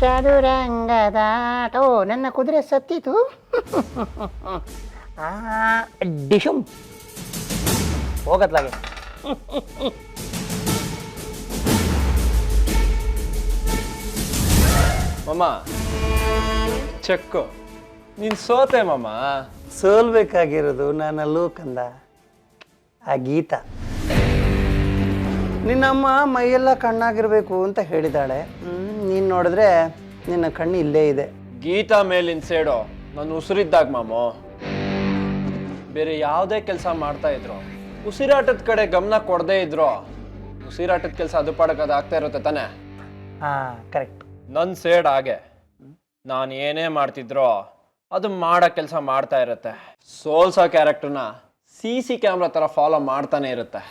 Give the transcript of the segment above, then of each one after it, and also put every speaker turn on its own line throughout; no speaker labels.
ಚದುರಂಗದಾಟೋ ನನ್ನ ಕುದುರೆ ಸತ್ತಿತು. ಡಿಶುಮ್ ಹೋಗತ್ಲಾಗೆ.
ಮಮ್ಮ ಚೆಕ್ಕು ನೀನ್ ಸೋತೆ ಮಮ್ಮ.
ಸೋಲ್ಬೇಕಾಗಿರೋದು ನಾನಲ್ಲೂ ಕಂದ, ಆ ಗೀತ. ನಿನ್ನಮ್ಮ ಮೈಯೆಲ್ಲ ಕಣ್ಣಾಗಿರ್ಬೇಕು ಅಂತ ಹೇಳಿದಾಳೆ. ನೀನು ನೋಡಿದ್ರೆ ನಿನ್ನ ಕಣ್ಣು ಇಲ್ಲೇ ಇದೆ.
ಗೀತಾ ಮೇಲಿನ ಸೇಡೋ ನಾನು ಉಸಿರಿದ್ದಾಗ ಮಾಮು. ಬೇರೆ ಯಾವುದೇ ಕೆಲಸ ಮಾಡ್ತಾ ಇದ್ರು ಉಸಿರಾಟದ ಕಡೆ ಗಮನ ಕೊಡದೇ ಇದ್ರು ಉಸಿರಾಟದ ಕೆಲಸ ಅದು ಪಾಡಕ್ಕೆ ಅದು ಆಗ್ತಾ ಇರುತ್ತೆ ತಾನೆ.
ಕರೆಕ್ಟ್.
ನನ್ನ ಸೇಡ್ ಹಾಗೆ, ನಾನು ಏನೇ ಮಾಡ್ತಿದ್ರೋ ಅದು ಮಾಡೋ ಕೆಲಸ ಮಾಡ್ತಾ ಇರುತ್ತೆ. ಸೋಲ್ಸೋ ಕ್ಯಾರೆಕ್ಟರ್ನ CC ಕ್ಯಾಮ್ರಾ ಥರ ಫಾಲೋ ಮಾಡ್ತಾನೆ ಇರುತ್ತೆ.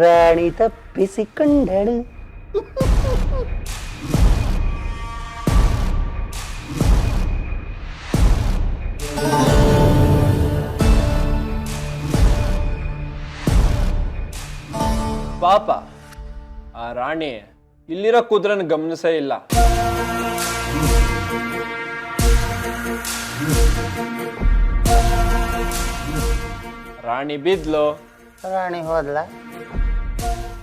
ರಾಣಿ ತಪ್ಪಿಸಿಕೊಂಡಳು.
ಪಾಪ ಆ ರಾಣಿ ಇಲ್ಲಿರೋ ಕುದುರೆನ ಗಮನಿಸೇ ಇಲ್ಲ. ರಾಣಿ ಬಿದ್ಲು,
ರಾಣಿ ಹೋದ್ಲ,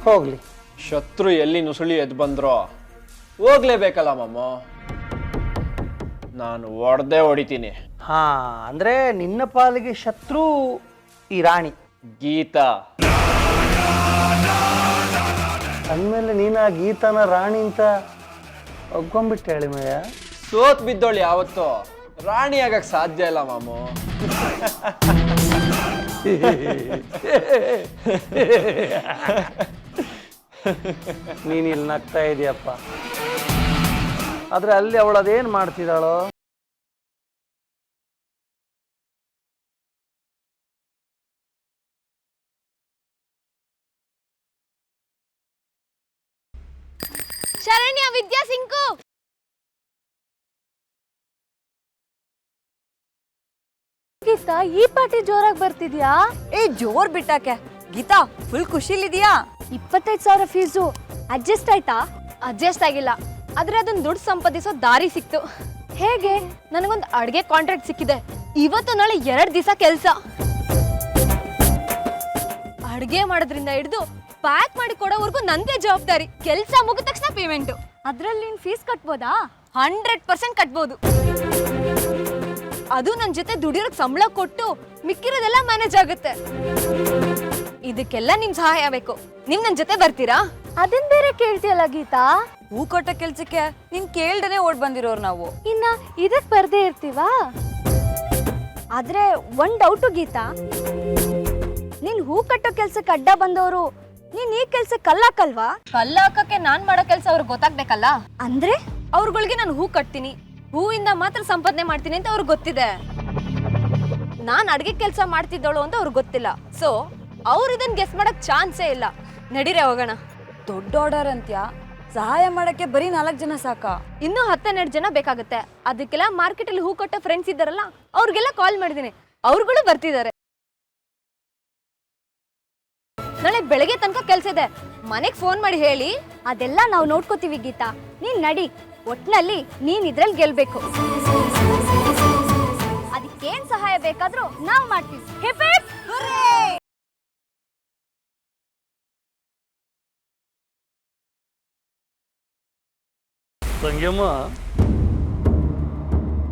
ಹೋಗ್ಲಿ.
ಶತ್ರು ಎಲ್ಲಿ ನುಸುಳಿ ಎದ್ದು ಬಂದ್ರೋ ಹೋಗ್ಲೇಬೇಕಲ್ಲ ಮಮ್ಮ. ನಾನು ಹೊಡಿತೀನಿ.
ಅಂದ್ರೆ ನಿನ್ನ ಪಾಲಿಗೆ ಶತ್ರು ಈ ರಾಣಿ
ಗೀತಾ.
ಅಂದಮೇಲೆ ನೀನು ಆ ಗೀತನ ರಾಣಿ ಅಂತ ಒಗ್ಕೊಂಡ್ಬಿಟ್ಟು ಹೇಳಿ ಮಯ್ಯ.
ಸೋತ್ ಬಿದ್ದೋಳು ಯಾವತ್ತೋ ರಾಣಿ ಆಗಕ್ ಸಾಧ್ಯ ಇಲ್ಲ ಮಾಮು.
ನೀನು ಇಲ್ಲಿ ನಗ್ತಾ ಇದೀಯಪ್ಪ, ಆದ್ರೆ ಅಲ್ಲಿ ಅವಳು ಅದೇನು ಮಾಡ್ತಿದ್ದಾಳೋ.
ಶರಣ್ಯ, ವಿದ್ಯಾ, ಸಿಂಕು. ಗೀತಾ, ಈ ಪಾರ್ಟಿ ಜೋರಾಗಿ ಬರ್ತಿದ್ಯಾ?
ಜೋರ್ ಬಿಟ್ಟಾಕೆ. ಗೀತಾ ಫುಲ್ ಖುಷಿಲಿದ್ಯಾ?
25,000 ಫೀಸು ಅಡ್ಜಸ್ಟ್ ಆಯ್ತಾ? ಅಡ್ಜಸ್ಟ್ ಆಗಿಲ್ಲ, ಆದ್ರೆ ಅದನ್ನ ದುಡ್ಡು ಸಂಪಾದಿಸೋ ದಾರಿ ಸಿಕ್ತು. ಹೇಗೆ? ನನಗೊಂದು ಅಡ್ಗೆ ಕಾಂಟ್ರಾಕ್ಟ್ ಸಿಕ್ಕಿದೆ. ಇವತ್ತು ನಾಳೆ 2 ದಿವಸ ಕೆಲಸ. ಅಡ್ಗೆ ಮಾಡೋದ್ರಿಂದ ಹಿಡಿದು ಪ್ಯಾಕ್ ಮಾಡಿ ಕೊಡೋವರೆಗೂ ನಂದೇ ಜವಾಬ್ದಾರಿ. ಕೆಲಸ ಮುಗಿದ ತಕ್ಷಣ ಪೇಮೆಂಟ್. ಅದ್ರಲ್ಲಿ ನೀನ್ ಫೀಸ್ ಕಟ್ಬೋದಾ? 100% ಕಟ್ಬೋದು. ಅದು ನನ್ನ ಜೊತೆ ದುಡಿಯೋರ್ಗೆ ಸಂಬಳ ಕೊಟ್ಟು ಮಿಕ್ಕಿರೋದೆಲ್ಲ ಮ್ಯಾನೇಜ್ ಆಗುತ್ತೆ. ಇದಕ್ಕೆಲ್ಲ ನಿಮ್ ಸಹಾಯ ಬೇಕು. ನೀವ್ ನನ್ ಜೊತೆ ಬರ್ತೀರಾ? ಅದನ್ ಬೇರೆ ಕೇಳ್ತೀಯಲ್ಲ ಗೀತಾ.
ಹೂ ಕೊಟ್ಟ ಕೆಲ್ಸಕ್ಕೆ ನೀನ್ ಕೇಳ್ದನೆ ಓಡ್ ಬಂದಿರೋರು ನಾವು.
ಇನ್ನ ಇದಕ್ ಬರ್ದೇ ಇರ್ತೀವಾ? ಆದ್ರೆ ಒಂದ್ ಡೌಟು ಗೀತಾ, ನೀನ್ ಹೂ ಕಟ್ಟೋ ಕೆಲ್ಸಕ್ಕೆ ಅಡ್ಡ ಬಂದವರು ನೀನ್ ಈ ಕೆಲ್ಸಕ್ಕೆ ಕಲ್ಲಾಕಲ್ವಾ? ಕಲ್ಲಾಕಕ್ಕೆ ನಾನ್ ಮಾಡೋ ಕೆಲ್ಸ ಅವ್ರಿಗೆ ಗೊತ್ತಾಗ್ಬೇಕಲ್ಲ. ಅಂದ್ರೆ ಅವ್ರಗಳಿಗೆ ನಾನು ಹೂ ಕಟ್ತೀನಿ, ಹೂವಿಂದ ಮಾತ್ರ ಸಂಪಾದನೆ ಮಾಡ್ತೀನಿ ಅಂತ ಅವ್ರಿಗೆ ಗೊತ್ತಿದೆ. ನಾನ್ ಅಡ್ಗೆ ಕೆಲಸ ಮಾಡ್ತಿದ್ದವಳು ಅಂತ ಅವ್ರಿಗೆ ಗೊತ್ತಿಲ್ಲ. ಸೊ ಅವ್ರು ಇದನ್ನ ಗೆಸ್ ಮಾಡಕ್ ಚಾನ್ಸೇ ಇಲ್ಲ. ನಡೀರೆ ಹೋಗೋಣ.
ದೊಡ್ಡ ಆರ್ಡರ್ ಅಂತ್ಯಾ? ಸಹಾಯ ಮಾಡಕ್ಕೆ ಬರೀ 4 ಜನ ಸಾಕಾ?
ಇನ್ನೂ 10-12 ಜನ ಬೇಕಾಗುತ್ತೆ. ಅದಕ್ಕೆಲ್ಲ ಮಾರ್ಕೆಟ್ ಅಲ್ಲಿ ಹೂ ಕೊಟ್ಟ ಫ್ರೆಂಡ್ಸ್ ಇದ್ದಾರಲ್ಲ, ಅವ್ರಿಗೆಲ್ಲ ಕಾಲ್ ಮಾಡಿದೀನಿ, ಅವ್ರುಗಳು ಬರ್ತಿದ್ದಾರೆ. ನಾಳೆ ಬೆಳಗ್ಗೆ ತನಕ ಕೆಲ್ಸ ಇದೆ. ಮನೆಗ್ ಫೋನ್ ಮಾಡಿ ಹೇಳಿ. ಅದೆಲ್ಲ ನಾವು ನೋಡ್ಕೋತೀವಿ ಗೀತಾ, ನೀನ್ ನಡಿ. ಒಟ್ನಲ್ಲಿ ನೀನ್ ಇದ್ರಲ್ಲಿ ಗೆಲ್ಬೇಕು. ಅದಕ್ಕೇನ್ ಸಹಾಯ ಬೇಕಾದ್ರೂ ನಾವ್ ಮಾಡ್ತೀವಿ. Hip hip hurray!
ಸಂಗಮ,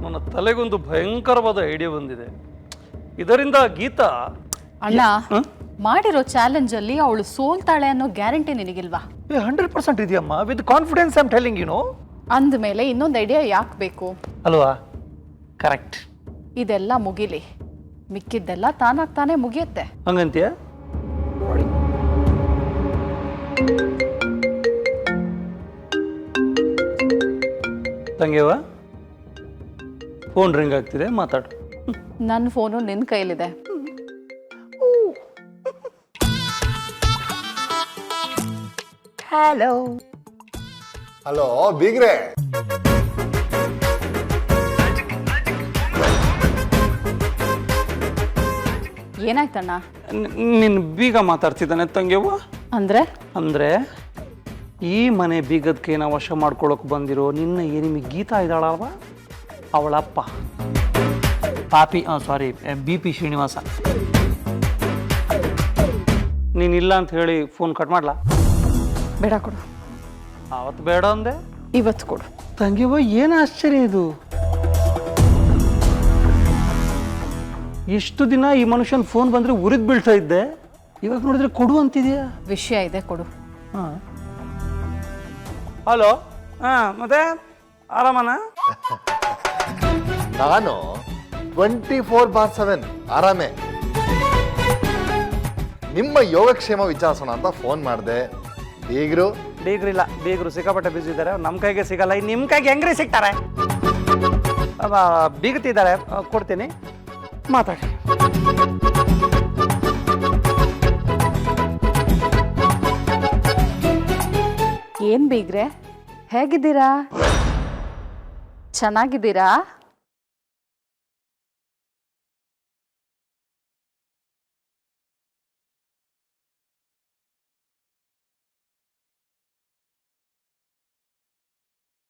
ನನ್ನ ತಲೆಗೊಂದು ಭಯಂಕರವಾದ ಐಡಿಯಾ ಬಂದಿದೆ. ಇದರಿಂದ ಗೀತಾ
ಅಣ್ಣ ಮಾಡಿರೋ ಚಾಲೆಂಜ್ ಅಲ್ಲಿ ಅವಳು ಸೋಲ್ತಾಳೆ ಅನ್ನೋ ಗ್ಯಾರಂಟಿ ನಿನಗಿಲ್ವಾ?
100% ಇದೆಯಮ್ಮ. With confidence I am telling you no.
ಅಂದಮೇಲೆ ಇನ್ನೊಂದು ಐಡಿಯಾ ಯಾಕೆ ಬೇಕು
ಅಲ್ವಾ? ಕರೆಕ್ಟ್.
ಇದೆಲ್ಲ ಮುಗಿಲಿ, ಮಿಕ್ಕಿದ್ದೆಲ್ಲ ತಾನಾಗ್ ತಾನೇ ಮುಗಿಯುತ್ತೆ.
ಹಂಗಂತೀಯ? ತಂಗೇವ, ಫೋನ್ ರಿಂಗ್ ಆಗ್ತಿದೆ, ಮಾತಾಡು.
ನನ್ನ ಫೋನು ನಿನ್ನ ಕೈಲಿದೆ.
Hello
hello ಬೀಗ್ರೆ,
ಏನಾಯ್ತಣ್ಣ?
ನಿನ್ನ ಬೀಗ ಮಾತಾಡ್ತಿದ್ದಾನೆ ತಂಗ್ಯವ್ವ. ಅಂದರೆ ಈ ಮನೆ ಬೀಗದ ಕೈನ ವಶ ಮಾಡ್ಕೊಳಕ್ಕೆ ಬಂದಿರೋ ನಿನ್ನ ಏನಿಮಿ ಗೀತಾ ಇದ್ದಾಳಲ್ವ, ಅವಳಪ್ಪ ಬಿ ಪಿ ಶ್ರೀನಿವಾಸ. ನೀನಿಲ್ಲ ಅಂತ ಹೇಳಿ ಫೋನ್ ಕಟ್ ಮಾಡ್ಲಾ?
ಬೇಡ ಕೊಡು.
ಅವತ್ತು ಬೇಡ ಅಂದೆ,
ಇವತ್ತು ಕೊಡು.
ತಂಗಿವ ಏನು ಆಶ್ಚರ್ಯ ಇದು. ಎಷ್ಟು ದಿನ ಈ ಮನುಷ್ಯನ ಫೋನ್ ಬಂದರೆ ಉರಿದು ಬೀಳ್ತಾ ಇದ್ದೆ, ಇವಾಗ ನೋಡಿದ್ರೆ ಕೊಡು ಅಂತಿದೆಯಾ?
ವಿಷಯ ಇದೆ, ಕೊಡು.
ಹಾಂ, ಹಲೋ. ಹಾಂ, ಮತ್ತೆ ಆರಾಮನಾ?
ನಾನು 24/7 ಆರಾಮೇ. ನಿಮ್ಮ ಯೋಗಕ್ಷೇಮ ವಿಚಾರಿಸೋಣ ಅಂತ ಫೋನ್ ಮಾಡಿದೆ.
ಬೀಗ್ರಿಲ್ಲ, ಬೀಗರು ಸಿಕ್ಕಾಪಟ್ಟೆ ಬಿಸಿ ಇದ್ದಾರೆ, ನಮ್ಮ ಕೈಗೆ ಸಿಗಲ್ಲ. ನಿಮ್ಮ ಕೈಗೆ ಹೆಂಗ್ರಿ ಸಿಗ್ತಾರೆ? ಬೀಗುತ್ತಿದ್ದಾರೆ, ಕೊಡ್ತೀನಿ, ಮಾತಾಡಿ.
ಏನ್ ಬೀಗ್ರೆ, ಹೇಗಿದ್ದೀರಾ? ಚೆನ್ನಾಗಿದ್ದೀರಾ?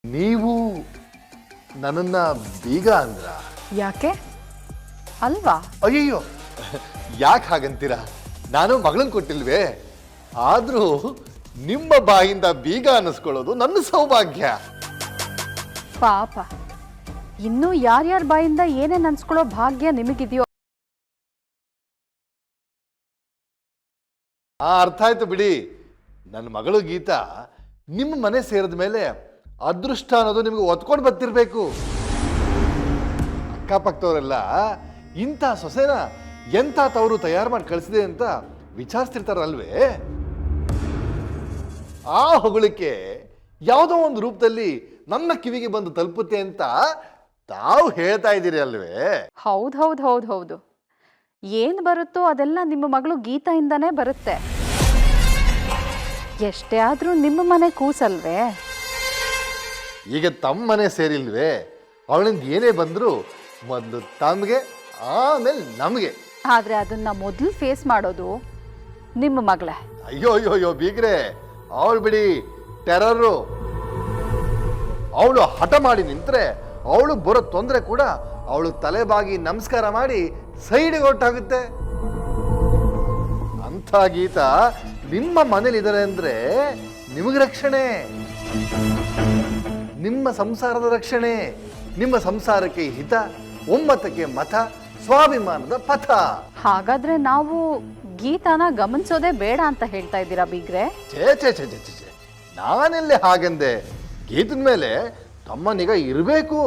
ನೀವು ನನ್ನನ್ನ ಬೀಗ ಅಂದ್ರ?
ಯಾಕೆ ಅಲ್ವಾ?
ಅಯ್ಯಯ್ಯೋ, ಯಾಕೆ ಹಾಗಂತೀರ? ನಾನು ಮಗಳನ್ನ ಕೊಟ್ಟಿಲ್ವೇ? ಆದ್ರೂ ನಿಮ್ಮ ಬಾಯಿಂದ ಬೀಗ ಅನ್ನಿಸ್ಕೊಳ್ಳೋದು ನನ್ನ ಸೌಭಾಗ್ಯ.
ಪಾಪ, ಇನ್ನೂ ಯಾರ್ಯಾರ ಬಾಯಿಂದ ಏನೇನ್ ಅನ್ಸ್ಕೊಳ್ಳೋ ಭಾಗ್ಯ ನಿಮಗಿದೆಯೋ.
ಅರ್ಥ ಆಯ್ತು ಬಿಡಿ. ನನ್ನ ಮಗಳು ಗೀತಾ ನಿಮ್ಮ ಮನೆ ಸೇರಿದ ಮೇಲೆ ಅದೃಷ್ಟ ಅನ್ನೋದು ನಿಮಗೆ ಒತ್ಕೊಂಡು ಬರ್ತಿರ್ಬೇಕು. ಅಕ್ಕಪಕ್ಕದವರೆಲ್ಲ ಇಂಥ ಸೊಸೆನ ಎಂಥ ತವರು ತಯಾರು ಮಾಡಿ ಕಳಿಸಿದೆ ಅಂತ ವಿಚಾರಿಸ್ತಿರ್ತಾರಲ್ವೇ? ಆ ಹೊಗಳಿಕೆ ಯಾವುದೋ ಒಂದು ರೂಪದಲ್ಲಿ ನನ್ನ ಕಿವಿಗೆ ಬಂದು ತಲುಪುತ್ತೆ ಅಂತ ತಾವು ಹೇಳ್ತಾ ಇದ್ದೀರಿ ಅಲ್ವೇ?
ಹೌದು. ಏನ್ ಬರುತ್ತೋ ಅದೆಲ್ಲ ನಿಮ್ಮ ಮಗಳು ಗೀತಾಯಿಂದಾನೇ ಬರುತ್ತೆ. ಎಷ್ಟೇ ಆದ್ರೂ ನಿಮ್ಮ ಮನೆ ಕೂಸಲ್ವೇ?
ಈಗ ತಮ್ಮ ಮನೆ ಸೇರಿಲ್ವೇ? ಅವಳಿಂದ ಏನೇ ಬಂದ್ರು ಮೊದಲು ತಮಗೆ, ಆಮೇಲೆ ನಮಗೆ.
ಆದ್ರೆ ಅದನ್ನ ಮೊದಲು ಫೇಸ್ ಮಾಡೋದು ನಿಮ್ಮ ಮಗಳೇ.
ಅಯ್ಯೋ ಬೀಗ್ರೆ, ಅವಳು ಬಿಡಿ ಟೆರರು. ಅವಳು ಹಠ ಮಾಡಿ ನಿಂತ್ರೆ ಅವಳು ಬರೋ ತೊಂದರೆ ಕೂಡ ಅವಳು ತಲೆಬಾಗಿ ನಮಸ್ಕಾರ ಮಾಡಿ ಸೈಡಿಗೆ ಹೊರಟಾಗುತ್ತೆ. ಅಂಥ ಗೀತಾ ನಿಮ್ಮ ಮನೇಲಿದ್ದಾರೆ ಅಂದ್ರೆ ನಿಮಗೆ ರಕ್ಷಣೆ, ನಿಮ್ಮ ಸಂಸಾರದ ರಕ್ಷಣೆ, ನಿಮ್ಮ ಸಂಸಾರಕ್ಕೆ ಹಿತ, ಒಮ್ಮತಕ್ಕೆ ಮತ, ಸ್ವಾಭಿಮಾನದ ಪಥ.
ಹಾಗಾದ್ರೆ ನಾವು ಗೀತಾನ ಗಮನಿಸೋದೇ ಬೇಡ ಅಂತ ಹೇಳ್ತಾ ಇದ್ದೀರಾ ಬೀಗ್ರೆ?
ಛೇ ನಾನೆಲ್ಲೇ ಹಾಗಂದೆ. ಗೀತದ ಮೇಲೆ ತಮ್ಮ ನಿಗಾ ಇರಬೇಕು.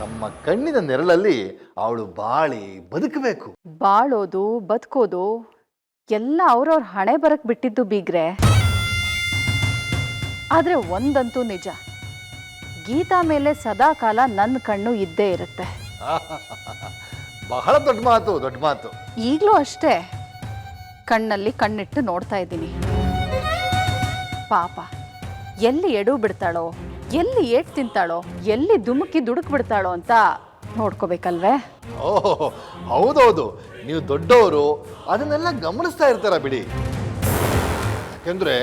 ತಮ್ಮ ಕಣ್ಣಿನ ನೆರಳಲ್ಲಿ ಅವಳು ಬಾಳಿ ಬದುಕಬೇಕು.
ಬಾಳೋದು ಬದುಕೋದು ಎಲ್ಲ ಅವ್ರವ್ರ ಹಣೆ ಬರಕ್ ಬಿಟ್ಟಿದ್ದು ಬೀಗ್ರೆ. ಆದ್ರೆ ಒಂದಂತೂ ನಿಜ, ಗೀತಾ ಮೇಲೆ ಸದಾ ಕಾಲ ನನ್ನ ಕಣ್ಣು ಇದ್ದೇ ಇರುತ್ತೆ.
ಬಹಳ ದೊಡ್ಡ ಮಾತು.
ಈಗಲೂ ಅಷ್ಟೇ, ಕಣ್ಣಲ್ಲಿ ಕಣ್ಣಿಟ್ಟು ನೋಡ್ತಾ ಇದ್ದೀನಿ. ಪಾಪ, ಎಲ್ಲಿ ಎಡು ಬಿಡ್ತಾಳೋ, ಎಲ್ಲಿ ಏಟ್ ತಿಂತಾಳೋ, ಎಲ್ಲಿ ದುಮುಕಿ ದುಡುಕ್ ಬಿಡ್ತಾಳೋ ಅಂತ ನೋಡ್ಕೋಬೇಕಲ್ವೇ?
ಓಹ್ ಹೌದೌದು, ನೀವು ದೊಡ್ಡವರು ಅದನ್ನೆಲ್ಲ ಗಮನಿಸ್ತಾ ಇರ್ತಾರ ಬಿಡಿ. ಯಾಕಂದ್ರೆ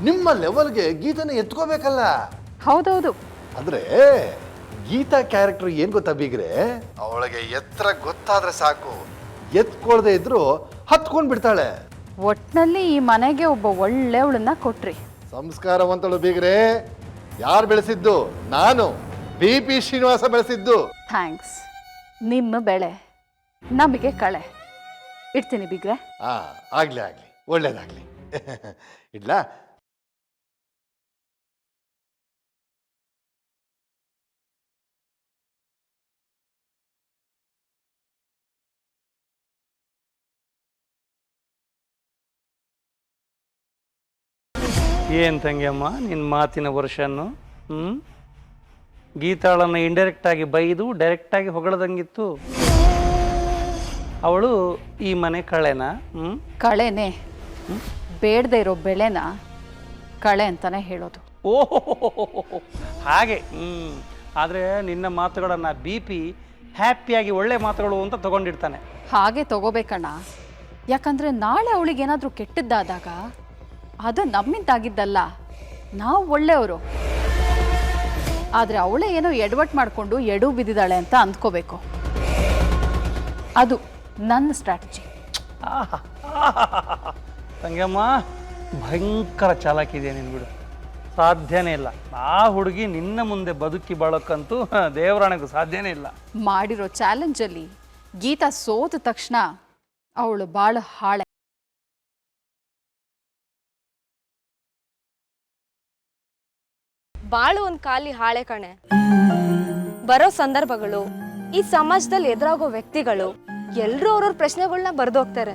ನಿಮ್ಮ ಲೆವೆಲ್ಗೆ ಗೀತನ ಎತ್ಕೋಬೇಕಲ್ಲ.
ಹೌದೌದು.
ಅಂದ್ರೆ ಗೀತಾ ಕ್ಯಾರೆಕ್ಟರ್ ಏನ್ ಗೊತ್ತಾ ಬೀಗ್ರೆ? ಅವಳಿಗೆ ಎತ್ತರ ಗೊತ್ತಾದ್ರೆ ಸಾಕು, ಎತ್ಕೊಳ್ದೆ ಇದ್ರು ಹತ್ಕೊಂಡ್ ಬಿಡ್ತಾಳೆ.
ಒಟ್ನಲ್ಲಿ ಈ ಮನೆಗೆ ಒಬ್ಬ ಒಳ್ಳೆಯವಳನ್ನ ಕೊಟ್ರಿ.
ಸಂಸ್ಕಾರವಂತಳು ಬೀಗ್ರೆ. ಯಾರು ಬೆಳೆಸಿದ್ದು? ನಾನು, BP ಶ್ರೀನಿವಾಸ ಬೆಳೆಸಿದ್ದು.
ಥ್ಯಾಂಕ್ಸ್. ನಿಮ್ಮ ಬೆಳೆ ನಮಗೆ ಕಳೆ. ಇಡ್ತೀನಿ ಬೀಗ್ರೆ.
ಆಗ್ಲಿ ಒಳ್ಳೇದಾಗ್ಲಿ. ಇಡ್ಲಾ?
ಏನು ತಂಗಿಯಮ್ಮ ನಿನ್ನ ಮಾತಿನ ವರ್ಷನ್ನು? ಗೀತಾಳನ್ನು ಇಂಡೈರೆಕ್ಟಾಗಿ ಬೈದು ಡೈರೆಕ್ಟಾಗಿ ಹೊಗಳದಂಗಿತ್ತು. ಅವಳು ಈ ಮನೆ ಕಳೆನಾ?
ಕಳೆನೆ. ಬೇಡದೆ ಇರೋ ಬೆಳೆನ ಕಳೆ ಅಂತಾನೆ ಹೇಳೋದು.
ಓಹೋ ಹಾಗೆ. ಆದರೆ ನಿನ್ನ ಮಾತುಗಳನ್ನು BP ಹ್ಯಾಪಿಯಾಗಿ ಒಳ್ಳೆ ಮಾತುಗಳು ಅಂತ ತಗೊಂಡಿರ್ತಾನೆ.
ಹಾಗೆ ತಗೋಬೇಕಣ್ಣ. ಯಾಕಂದ್ರೆ ನಾಳೆ ಅವಳಿಗೇನಾದ್ರೂ ಕೆಟ್ಟದ್ದಾದಾಗ ಅದು ನಮ್ಮಿಂದಾಗಿದ್ದಲ್ಲ, ನಾವು ಒಳ್ಳೆಯವರು. ಆದರೆ ಅವಳೇ ಏನೋ ಎಡವಟ್ಟು ಮಾಡಿಕೊಂಡು ಎಡು ಬಿದ್ದಿದ್ದಾಳೆ ಅಂತ ಅಂದ್ಕೋಬೇಕು. ಅದು ನನ್ನ ಸ್ಟ್ರಾಟಜಿ.
ತಂಗಮ್ಮ ಭಯಂಕರ ಚಾಲಾಕಿದೆಯಾ ನೀನು ಬಿಡು. ಸಾಧ್ಯನೇ ಇಲ್ಲ. ಆ ಹುಡುಗಿ ನಿನ್ನ ಮುಂದೆ ಬದುಕಿ ಬಾಳೋಕ್ಕಂತೂ ದೇವರಾಣೆಗೂ ಸಾಧ್ಯನೇ ಇಲ್ಲ.
ಮಾಡಿರೋ ಚಾಲೆಂಜಲ್ಲಿ ಗೀತಾ ಸೋತ ತಕ್ಷಣ ಅವಳು ಬಾಳ ಹಾಳೆ.
ಬಾಳು ಒಂದ್ ಖಾಲಿ ಹಾಳೆ ಕಣೆ. ಬರೋ ಸಂದರ್ಭಗಳು, ಈ ಸಮಾಜದಲ್ಲಿ ಎದುರಾಗೋ ವ್ಯಕ್ತಿಗಳು ಎಲ್ರೂ ಅವ್ರವ್ರ ಪ್ರಶ್ನೆಗಳನ್ನ ಬರ್ದೋಗ್ತಾರೆ.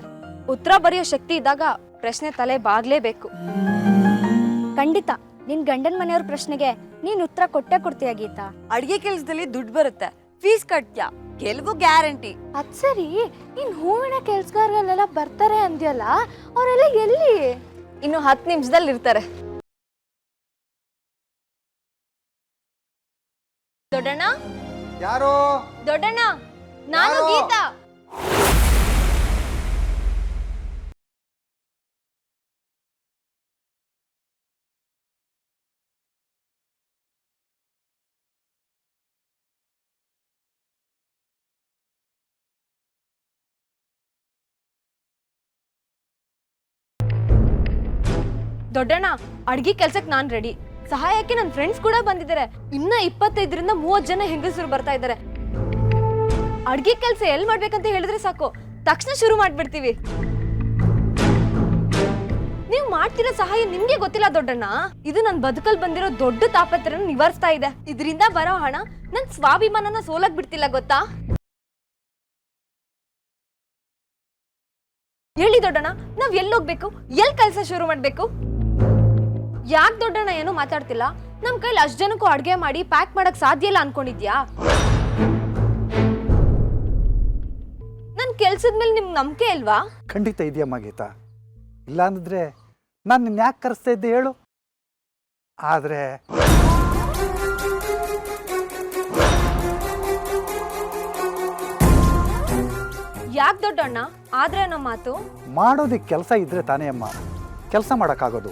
ಉತ್ತರ ಬರೆಯೋ ಶಕ್ತಿ ಇದ್ದಾಗ ಪ್ರಶ್ನೆ ತಲೆ ಬಾಗ್ಲೇಬೇಕು. ಖಂಡಿತ ನಿನ್ ಗಂಡನ ಮನೆಯವ್ರ ಪ್ರಶ್ನೆಗೆ ನೀನ್ ಉತ್ತರ ಕೊಟ್ಟೆ ಕೊಡ್ತೀಯ ಗೀತಾ.
ಅಡ್ಗೆ ಕೆಲ್ಸದಲ್ಲಿ ದುಡ್ಡು ಬರುತ್ತೆ, ಫೀಸ್ ಕಟ್ತ್ಯಾ, ಗೆಲುವು ಗ್ಯಾರಂಟಿ.
ಅದ್ ಸರಿ, ನೀನ್ ಹೂವಿನ ಕೆಲ್ಸಗಾರರೆಲ್ಲ ಬರ್ತಾರೆ ಅಂದ್ಯಲ್ಲ, ಅವರೆಲ್ಲ ಎಲ್ಲಿ? ಇನ್ನು 10 ನಿಮಿಷದಲ್ಲಿ ಇರ್ತಾರೆ. ದೊಡ್ಡಣ್ಣ,
ಯಾರೋ
ದೊಡ್ಡಣ್ಣ, ನಾನು ಗೀತಾ. ದೊಡ್ಡಣ್ಣ, ಅಡ್ಗೆ ಕೆಲ್ಸಕ್ಕೆ ನಾನ್ ರೆಡಿ. ಸಹಾಯಕ್ಕೆ ನನ್ನ ಫ್ರೆಂಡ್ಸ್ ಕೂಡ ಬಂದಿದ್ದಾರೆ. ಇನ್ನ 25ರಿಂದ 30 ಜನ ಹೆಂಗಸರು ಬರ್ತಾ ಇದ್ದಾರೆ. ಅಡ್ಗೆ ಕೆಲ್ಸ ಎಲ್ಲಿ ಮಾಡ್ಬೇಕಂತ ಹೇಳಿದ್ರೆ ಸಾಕು, ತಕ್ಷಣ ಶುರು ಮಾಡ್ಬಿಡ್ತೀವಿ. ನೀವು ಮಾಡ್ತಿರೋ ಸಹಾಯ ನಿಮ್ಗೆ ಗೊತ್ತಿಲ್ಲ ದೊಡ್ಡಣ್ಣ. ಇದು ನನ್ ಬದುಕಲ್ ಬಂದಿರೋ ದೊಡ್ಡ ತಾಪತ್ರನ ನಿವಾರಿಸ್ತಾ ಇದೆ. ಇದರಿಂದ ಬರೋ ಹಣ ನನ್ ಸ್ವಾಭಿಮಾನನ ಸೋಲಕ್ ಬಿಡ್ತಿಲ್ಲ ಗೊತ್ತಾ? ಹೇಳಿ ದೊಡ್ಡಣ್ಣ, ನಾವ್ ಎಲ್ಲಿ ಹೋಗ್ಬೇಕು? ಎಲ್ಲಿ ಕೆಲಸ ಶುರು ಮಾಡ್ಬೇಕು? ಯಾಕೆ ದೊಡ್ಡಣ್ಣ ಏನು ಮಾತಾಡ್ತಿಲ್ಲ? ನಮ್ ಕೈಲಿ ಅಷ್ಟು ಜನಕ್ಕೂ ಅಡ್ಗೆ ಮಾಡಿ ಪ್ಯಾಕ್ ಮಾಡಕ್ ಸಾಧ್ಯ ಇಲ್ಲ ಅನ್ಕೊಂಡಿದ್ಯಾ? ನನ್ ಕೆಲ್ಸದ ಮೇಲೆ ನಿಮ್ಗೆ ನಂಬಿಕೆ ಇಲ್ವಾ?
ಖಂಡಿತ ಇದೆಯಮ್ಮ ಗೀತಾ. ಇಲ್ಲ ಅಂದಿದ್ರೆ ನಾನು ನಿನ್ನ ಯಾಕೆ ಕರೆಸ್ತಾ ಇದ್ದೆ ಹೇಳು. ಆದರೆ
ಯಾಕೆ ದೊಡ್ಡಣ್ಣ ಆದ್ರೆ ನಮ್ಮ ಮಾತು?
ಮಾಡೋದಕ್ಕೆ ಕೆಲಸ ಇದ್ರೆ ತಾನೇ ಅಮ್ಮ ಕೆಲಸ ಮಾಡೋಕ್ಕಾಗೋದು.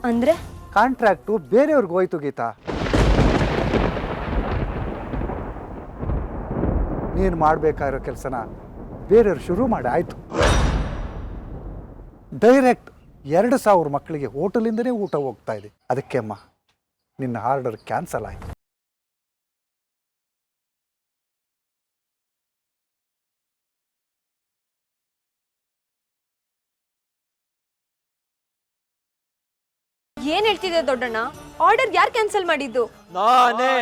ಅಂದ್ರೆ
ಕಾಂಟ್ರಾಕ್ಟು ಬೇರೆಯವ್ರಿಗೆ ಹೋಯ್ತು ಗೀತಾ. ನೀನು ಮಾಡಬೇಕಾಗಿರೋ ಕೆಲಸನ ಬೇರೆಯವ್ರು ಶುರು ಮಾಡಿ ಆಯಿತು. ಡೈರೆಕ್ಟ್ 2,000 ಮಕ್ಕಳಿಗೆ ಹೋಟೆಲಿಂದನೇ ಊಟ ಹೋಗ್ತಾ ಇದೆ. ಅದಕ್ಕೆ ಅಮ್ಮ ನಿನ್ನ ಆರ್ಡರ್ ಕ್ಯಾನ್ಸಲ್ ಆಯಿತು.
ಏನ್ ಹೇಳ್ತಿದೆ ದೊಡ್ಡಣ್ಣ? ಆರ್ಡರ್ ಯಾರು ಕ್ಯಾನ್ಸಲ್ ಮಾಡಿದ್ದು?
ನಾನೇ.